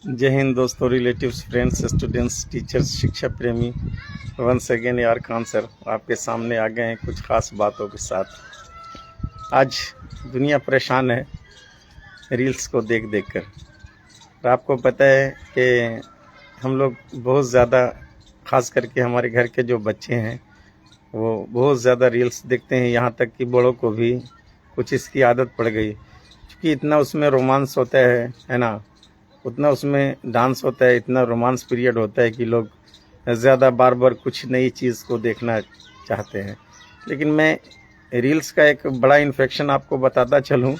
जय हिंद दोस्तों, relatives, friends, students, teachers, शिक्षा प्रेमी। वंस अगेन यार खान सर आपके सामने आ गए हैं कुछ ख़ास बातों के साथ। आज दुनिया परेशान है रील्स को देख देख कर। और आपको पता है कि हम लोग बहुत ज़्यादा, ख़ास करके हमारे घर के जो बच्चे हैं वो बहुत ज़्यादा रील्स देखते हैं। यहाँ तक कि बड़ों को भी कुछ इसकी आदत पड़ गई, क्योंकि इतना उसमें रोमांस होता है ना, उतना उसमें डांस होता है, इतना रोमांस पीरियड होता है कि लोग ज़्यादा बार बार कुछ नई चीज़ को देखना चाहते हैं। लेकिन मैं रील्स का एक बड़ा इन्फेक्शन आपको बताता चलूं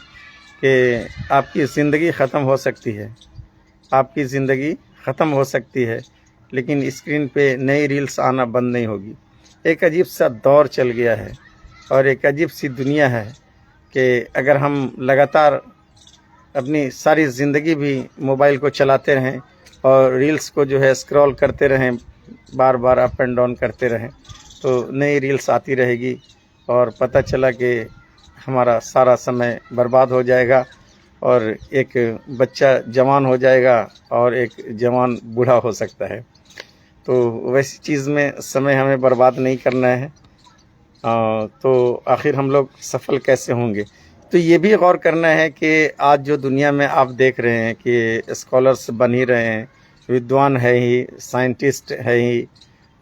कि आपकी ज़िंदगी ख़त्म हो सकती है, आपकी ज़िंदगी ख़त्म हो सकती है, लेकिन स्क्रीन पे नई रील्स आना बंद नहीं होगी। एक अजीब सा दौर चल गया है और एक अजीब सी दुनिया है कि अगर हम लगातार अपनी सारी ज़िंदगी भी मोबाइल को चलाते रहें और रील्स को जो है स्क्रॉल करते रहें, बार बार अप एंड डाउन करते रहें, तो नई रील्स आती रहेगी और पता चला कि हमारा सारा समय बर्बाद हो जाएगा और एक बच्चा जवान हो जाएगा और एक जवान बूढ़ा हो सकता है। तो वैसी चीज़ में समय हमें बर्बाद नहीं करना है। तो आखिर हम लोग सफल कैसे होंगे? तो ये भी गौर करना है कि आज जो दुनिया में आप देख रहे हैं कि स्कॉलर्स बन ही रहे हैं, विद्वान है ही, साइंटिस्ट है ही,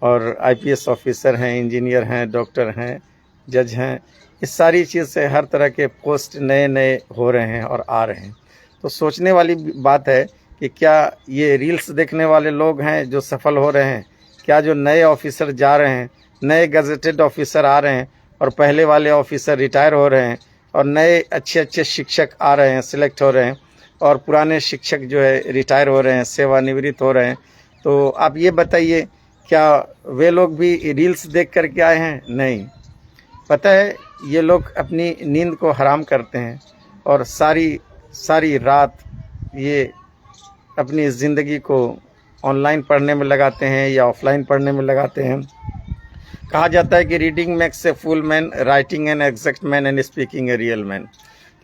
और आईपीएस ऑफिसर हैं, इंजीनियर हैं, डॉक्टर हैं, जज हैं। इस सारी चीज़ से हर तरह के पोस्ट नए नए हो रहे हैं और आ रहे हैं। तो सोचने वाली बात है कि क्या ये रील्स देखने वाले लोग हैं जो सफल हो रहे हैं? क्या जो नए ऑफिसर जा रहे हैं, नए गजेटेड ऑफिसर आ रहे हैं और पहले वाले ऑफिसर रिटायर हो रहे हैं और नए अच्छे अच्छे शिक्षक आ रहे हैं, सिलेक्ट हो रहे हैं, और पुराने शिक्षक जो है रिटायर हो रहे हैं, सेवानिवृत्त हो रहे हैं, तो आप ये बताइए क्या वे लोग भी रील्स देख कर के आए हैं? नहीं। पता है, ये लोग अपनी नींद को हराम करते हैं और सारी सारी रात ये अपनी ज़िंदगी को ऑनलाइन पढ़ने में लगाते हैं या ऑफलाइन पढ़ने में लगाते हैं। कहा जाता है कि reading makes a full man, writing an exact man and speaking a real man.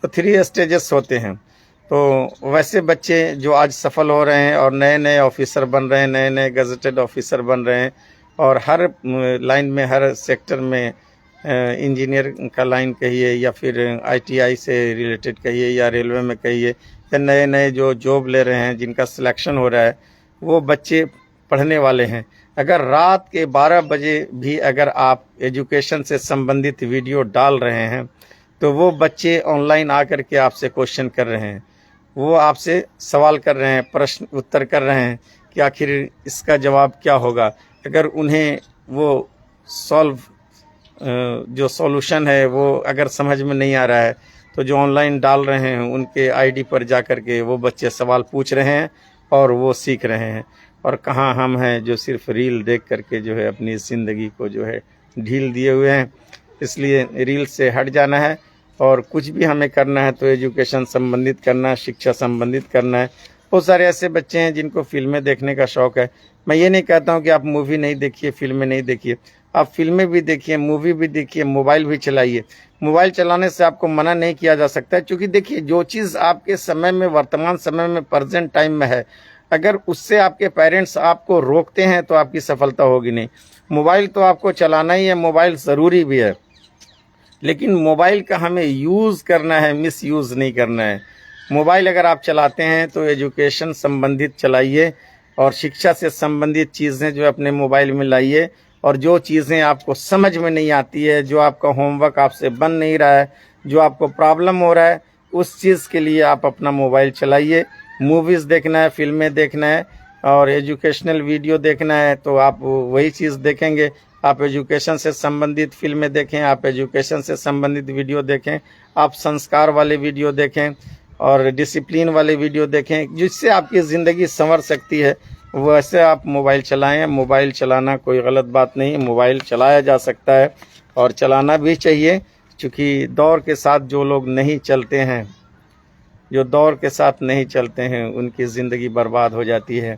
तो 3 स्टेजेस होते हैं। तो वैसे बच्चे जो आज सफल हो रहे हैं और नए नए ऑफिसर बन रहे हैं, नए नए गजेटेड ऑफिसर बन रहे हैं, और हर लाइन में, हर सेक्टर में, इंजीनियर का लाइन कहिए या फिर आईटीआई से रिलेटेड कहिए या रेलवे में कहिए, या नए नए जो जॉब ले रहे हैं, जिनका सिलेक्शन हो रहा है, वो बच्चे पढ़ने वाले हैं। अगर रात के 12 बजे भी अगर आप एजुकेशन से संबंधित वीडियो डाल रहे हैं, तो वो बच्चे ऑनलाइन आकर के आपसे क्वेश्चन कर रहे हैं, वो आपसे सवाल कर रहे हैं, प्रश्न उत्तर कर रहे हैं कि आखिर इसका जवाब क्या होगा। अगर उन्हें वो जो सॉल्यूशन है वो अगर समझ में नहीं आ रहा है, तो जो ऑनलाइन डाल रहे हैं उनके आईडी पर जा कर के वो बच्चे सवाल पूछ रहे हैं और वो सीख रहे हैं। और कहाँ हम हैं जो सिर्फ रील देख करके जो है अपनी ज़िंदगी को जो है ढील दिए हुए हैं। इसलिए रील से हट जाना है और कुछ भी हमें करना है तो एजुकेशन संबंधित करना है, शिक्षा संबंधित करना है। बहुत सारे ऐसे बच्चे हैं जिनको फिल्में देखने का शौक़ है। मैं ये नहीं कहता हूँ कि आप मूवी नहीं देखिए, फिल्में नहीं देखिए, आप फिल्में भी देखिए, मूवी भी देखिए, मोबाइल भी चलाइए। मोबाइल चलाने से आपको मना नहीं किया जा सकता है, क्योंकि देखिए जो चीज़ आपके समय में, वर्तमान समय में, प्रेजेंट टाइम में है, अगर उससे आपके पेरेंट्स आपको रोकते हैं तो आपकी सफलता होगी नहीं। मोबाइल तो आपको चलाना ही है, मोबाइल ज़रूरी भी है, लेकिन मोबाइल का हमें यूज़ करना है, मिस यूज़ नहीं करना है। मोबाइल अगर आप चलाते हैं तो एजुकेशन संबंधित चलाइए और शिक्षा से संबंधित चीज़ें जो अपने मोबाइल में लाइए। और जो चीज़ें आपको समझ में नहीं आती है, जो आपका होमवर्क आपसे बन नहीं रहा है, जो आपको प्रॉब्लम हो रहा है, उस चीज़ के लिए आप अपना मोबाइल चलाइए। मूवीज़ देखना है, फिल्में देखना है और एजुकेशनल वीडियो देखना है तो आप वही चीज़ देखेंगे। आप एजुकेशन से संबंधित फिल्में देखें, आप एजुकेशन से संबंधित वीडियो देखें, आप संस्कार वाले वीडियो देखें और डिसिप्लिन वाले वीडियो देखें, जिससे आपकी ज़िंदगी संवर सकती है। वैसे आप मोबाइल चलाएं। मोबाइल चलाना कोई गलत बात नहीं, मोबाइल चलाया जा सकता है और चलाना भी चाहिए, क्योंकि दौर के साथ जो लोग नहीं चलते हैं, जो दौर के साथ नहीं चलते हैं, उनकी ज़िंदगी बर्बाद हो जाती है।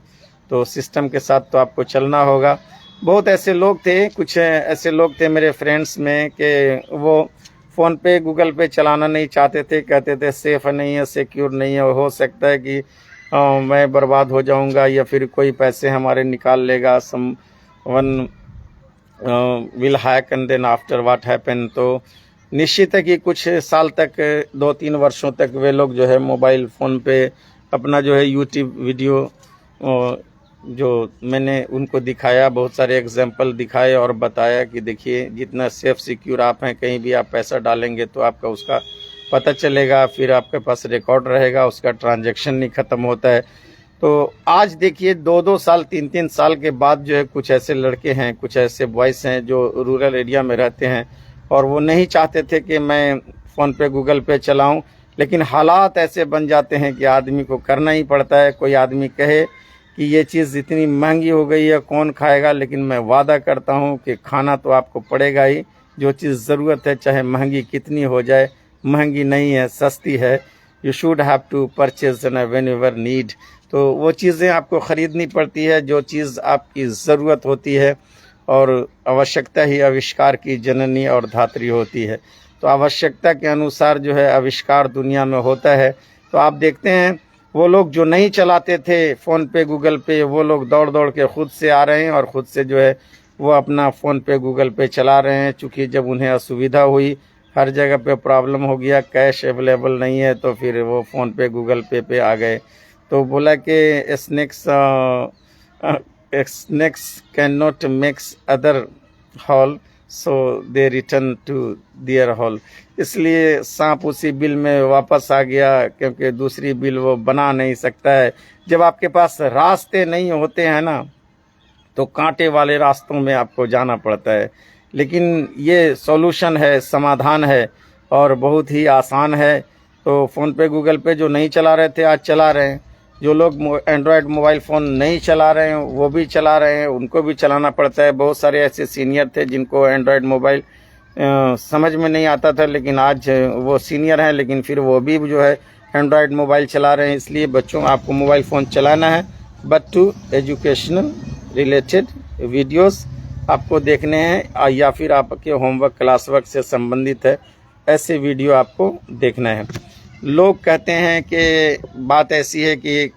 तो सिस्टम के साथ तो आपको चलना होगा। बहुत ऐसे लोग थे, कुछ ऐसे लोग थे मेरे फ्रेंड्स में कि वो फ़ोन पे, गूगल पे चलाना नहीं चाहते थे, कहते थे सेफ़ नहीं है, सिक्योर नहीं है, हो सकता है कि मैं बर्बाद हो जाऊंगा या फिर कोई पैसे हमारे निकाल लेगा, one will hack and then after what happen. तो निश्चित है कि कुछ साल तक, 2-3 वर्षों तक वे लोग जो है मोबाइल फ़ोन पे अपना जो है यूट्यूब वीडियो, जो मैंने उनको दिखाया, बहुत सारे एग्जाम्पल दिखाए और बताया कि देखिए जितना सेफ सिक्योर आप हैं, कहीं भी आप पैसा डालेंगे तो आपका उसका पता चलेगा, फिर आपके पास रिकॉर्ड रहेगा, उसका ट्रांजैक्शन नहीं ख़त्म होता है। तो आज देखिए 2-2 साल 3-3 साल के बाद जो है कुछ ऐसे लड़के हैं, कुछ ऐसे बॉयज़ हैं जो रूरल एरिया में रहते हैं और वो नहीं चाहते थे कि मैं फ़ोन पे गूगल पे चलाऊं, लेकिन हालात ऐसे बन जाते हैं कि आदमी को करना ही पड़ता है। कोई आदमी कहे कि ये चीज़ इतनी महंगी हो गई है, कौन खाएगा, लेकिन मैं वादा करता हूं कि खाना तो आपको पड़ेगा ही। जो चीज़ ज़रूरत है, चाहे महंगी कितनी हो जाए, महंगी नहीं है, सस्ती है। You should have to purchase whenever need. तो वो चीज़ें आपको ख़रीदनी पड़ती है जो चीज़ आपकी ज़रूरत होती है, और आवश्यकता ही आविष्कार की जननी और धात्री होती है। तो आवश्यकता के अनुसार जो है आविष्कार दुनिया में होता है। तो आप देखते हैं वो लोग जो नहीं चलाते थे फ़ोन पे गूगल पे, वो लोग दौड़ दौड़ के खुद से आ रहे हैं और ख़ुद से जो है वो अपना फ़ोन पे गूगल पे चला रहे हैं। चूँकि जब उन्हें असुविधा हुई, हर जगह पे प्रॉब्लम हो गया, कैश अवेलेबल नहीं है, तो फिर वो फ़ोन पे गूगल पे आ गए। तो बोला कि snakes cannot mix other hole, so they return to their hole। इसलिए सांप उसी बिल में वापस आ गया, क्योंकि दूसरी बिल वो बना नहीं सकता है। जब आपके पास रास्ते नहीं होते हैं ना, तो कांटे वाले रास्तों में आपको जाना पड़ता है। लेकिन ये सॉल्यूशन है, समाधान है और बहुत ही आसान है। तो फ़ोन पे गूगल पे जो नहीं चला रहे थे, आज चला रहे हैं। जो लोग एंड्रॉयड मोबाइल फ़ोन नहीं चला रहे हैं, वो भी चला रहे हैं, उनको भी चलाना पड़ता है। बहुत सारे ऐसे सीनियर थे जिनको एंड्रॉयड मोबाइल समझ में नहीं आता था, लेकिन आज वो सीनियर हैं, लेकिन फिर वो भी जो है एंड्रॉयड मोबाइल चला रहे हैं। इसलिए बच्चों, आपको मोबाइल फ़ोन चलाना है, but two educational related videos आपको देखने हैं, या फिर आपके होमवर्क क्लास वर्क से संबंधित है, ऐसे वीडियो आपको देखना है। लोग कहते हैं कि बात ऐसी है कि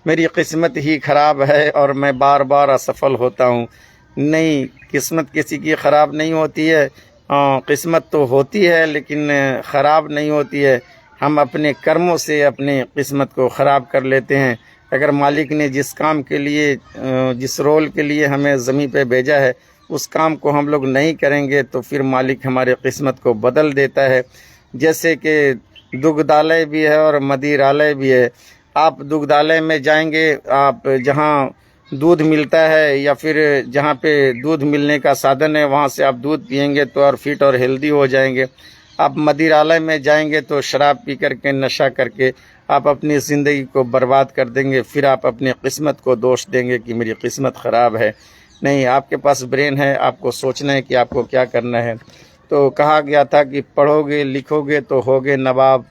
मेरी किस्मत ही ख़राब है और मैं बार बार असफल होता हूँ। नहीं, किस्मत किसी की ख़राब नहीं होती है। किस्मत तो होती है लेकिन ख़राब नहीं होती है। हम अपने कर्मों से अपने किस्मत को ख़राब कर लेते हैं। अगर मालिक ने जिस काम के लिए, जिस रोल के लिए हमें ज़मीन पे भेजा है, उस काम को हम लोग नहीं करेंगे तो फिर मालिक हमारे किस्मत को बदल देता है। जैसे कि दुग्धालय भी है और मदिरालय भी है। आप दुग्धालय में जाएंगे, आप जहाँ दूध मिलता है या फिर जहाँ पे दूध मिलने का साधन है, वहाँ से आप दूध पिएंगे तो और फिट और हेल्दी हो जाएंगे। आप मदिरालय में जाएंगे तो शराब पी करके, नशा करके आप अपनी ज़िंदगी को बर्बाद कर देंगे। फिर आप अपनी किस्मत को दोष देंगे कि मेरी किस्मत ख़राब है। नहीं, आपके पास ब्रेन है, आपको सोचना है कि आपको क्या करना है। तो कहा गया था कि पढ़ोगे लिखोगे तो होगे नवाब,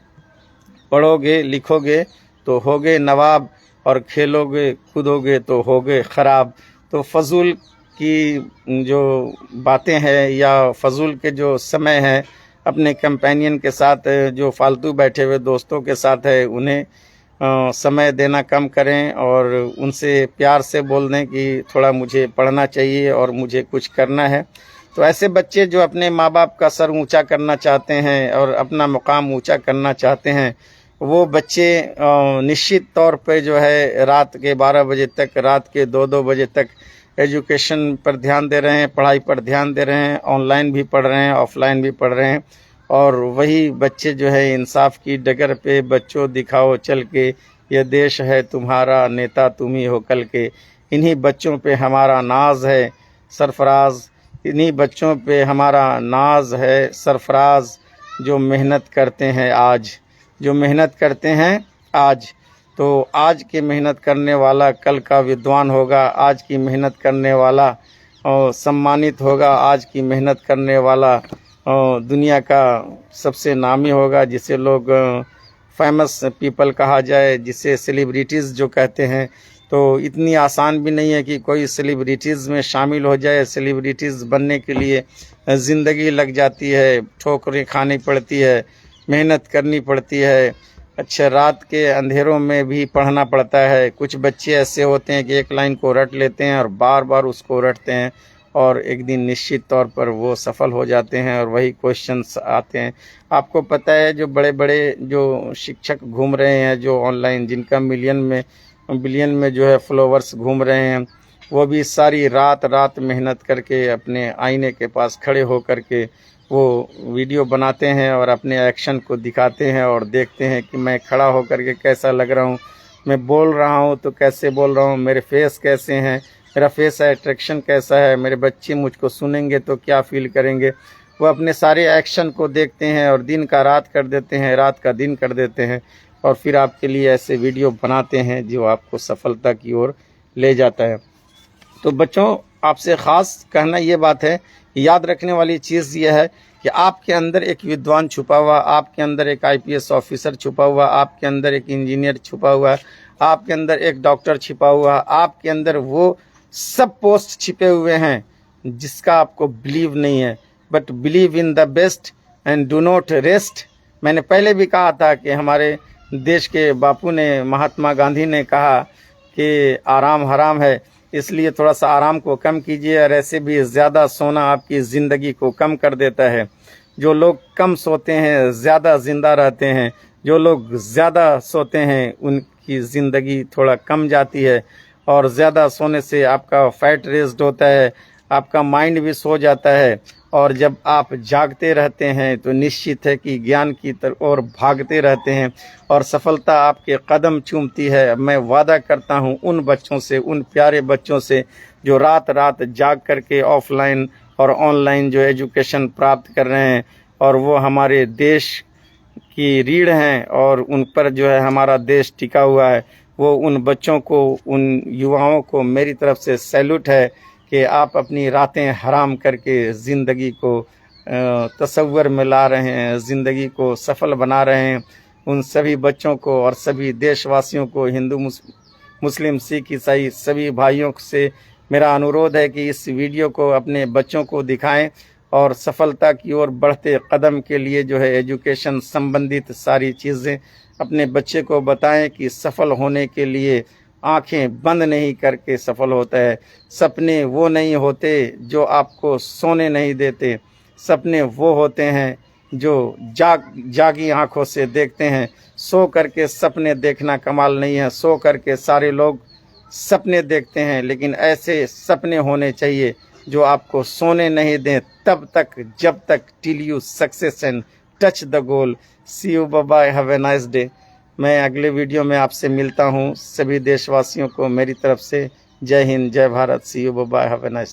पढ़ोगे लिखोगे तो होगे नवाब, और खेलोगे कूदोगे तो होगे ख़राब। तो फजूल की जो बातें हैं या फजूल के जो समय हैं, अपने कंपेनियन के साथ, जो फालतू बैठे हुए दोस्तों के साथ है, उन्हें समय देना कम करें और उनसे प्यार से बोल दें कि थोड़ा मुझे पढ़ना चाहिए और मुझे कुछ करना है। तो ऐसे बच्चे जो अपने माँ बाप का सर ऊंचा करना चाहते हैं और अपना मुकाम ऊंचा करना चाहते हैं, वो बच्चे निश्चित तौर पे जो है रात के 12 बजे तक, रात के 2-2 बजे तक एजुकेशन पर ध्यान दे रहे हैं, पढ़ाई पर ध्यान दे रहे हैं, ऑनलाइन भी पढ़ रहे हैं, ऑफलाइन भी पढ़ रहे हैं। और वही बच्चे जो है इंसाफ की डगर पे बच्चों दिखाओ चल के, ये देश है तुम्हारा, नेता तुम ही हो कल के। इन्हीं बच्चों पे हमारा नाज है सरफराज, इन्हीं बच्चों पे हमारा नाज है सरफराज, जो मेहनत करते हैं आज, जो मेहनत करते हैं आज। तो आज की मेहनत करने वाला कल का विद्वान होगा, आज की मेहनत करने वाला सम्मानित होगा, आज की मेहनत करने वाला दुनिया का सबसे नामी होगा, जिसे लोग फेमस पीपल कहा जाए, जिसे सेलिब्रिटीज़ जो कहते हैं। तो इतनी आसान भी नहीं है कि कोई सेलिब्रिटीज़ में शामिल हो जाए। सेलिब्रिटीज़ बनने के लिए ज़िंदगी लग जाती है, ठोकरें खानी पड़ती है, मेहनत करनी पड़ती है, अच्छा, रात के अंधेरों में भी पढ़ना पड़ता है। कुछ बच्चे ऐसे होते हैं कि एक लाइन को रट लेते हैं और बार बार उसको रटते हैं और एक दिन निश्चित तौर पर वो सफल हो जाते हैं और वही क्वेश्चंस आते हैं। आपको पता है जो बड़े बड़े जो शिक्षक घूम रहे हैं जो ऑनलाइन, जिनका बिलियन में जो है फॉलोवर्स घूम रहे हैं, वो भी सारी रात रात मेहनत करके अपने आईने के पास खड़े होकर के वो वीडियो बनाते हैं और अपने एक्शन को दिखाते हैं और देखते हैं कि मैं खड़ा होकर के कैसा लग रहा हूँ, मैं बोल रहा हूँ तो कैसे बोल रहा हूँ, मेरे फेस कैसे हैं, मेरा फेस अट्रैक्शन कैसा है, मेरे बच्चे मुझको सुनेंगे तो क्या फील करेंगे। वो अपने सारे एक्शन को देखते हैं और दिन का रात कर देते हैं, रात का दिन कर देते हैं और फिर आपके लिए ऐसे वीडियो बनाते हैं जो आपको सफलता की ओर ले जाता है। तो बच्चों, आपसे ख़ास कहना ये बात है, याद रखने वाली चीज़ ये है कि आपके अंदर एक विद्वान छुपा हुआ, आपके अंदर एक आईपीएस ऑफिसर छुपा हुआ, आपके अंदर एक इंजीनियर छुपा हुआ, आपके अंदर एक डॉक्टर छिपा हुआ, आपके अंदर वो सब पोस्ट छिपे हुए हैं जिसका आपको बिलीव नहीं है। But believe in the best and do not rest. मैंने पहले भी कहा था कि हमारे देश के बापू ने, महात्मा गांधी ने कहा कि आराम हराम है, इसलिए थोड़ा सा आराम को कम कीजिए। और ऐसे भी ज़्यादा सोना आपकी ज़िंदगी को कम कर देता है। जो लोग कम सोते हैं ज़्यादा ज़िंदा रहते हैं, जो लोग ज़्यादा सोते हैं उनकी ज़िंदगी थोड़ा कम जाती है। और ज़्यादा सोने से आपका फैट रेज़ड होता है, आपका माइंड भी सो जाता है और जब आप जागते रहते हैं तो निश्चित है कि ज्ञान की तरफ और भागते रहते हैं और सफलता आपके कदम चूमती है। मैं वादा करता हूं उन बच्चों से, उन प्यारे बच्चों से जो रात रात जाग करके ऑफलाइन और ऑनलाइन जो एजुकेशन प्राप्त कर रहे हैं और वो हमारे देश की रीढ़ हैं और उन पर जो है हमारा देश टिका हुआ है। वो उन बच्चों को, उन युवाओं को मेरी तरफ से सैल्यूट है कि आप अपनी रातें हराम करके ज़िंदगी को तसव्वुर में ला रहे हैं, ज़िंदगी को सफल बना रहे हैं। उन सभी बच्चों को और सभी देशवासियों को, हिंदू मुस्लिम सिख ईसाई सभी भाइयों से मेरा अनुरोध है कि इस वीडियो को अपने बच्चों को दिखाएं और सफलता की ओर बढ़ते कदम के लिए जो है एजुकेशन संबंधित सारी चीज़ें अपने बच्चे को बताएं कि सफल होने के लिए आंखें बंद नहीं करके सफल होता है। सपने वो नहीं होते जो आपको सोने नहीं देते, सपने वो होते हैं जो जागी आंखों से देखते हैं। सो करके सपने देखना कमाल नहीं है, सो करके सारे लोग सपने देखते हैं, लेकिन ऐसे सपने होने चाहिए जो आपको सोने नहीं दें तब तक जब तक till you success and touch the goal. See you, bye bye, have a nice day. मैं अगले वीडियो में आपसे मिलता हूँ। सभी देशवासियों को मेरी तरफ से जय हिंद, जय Bharat. See you, bye bye, have a nice day.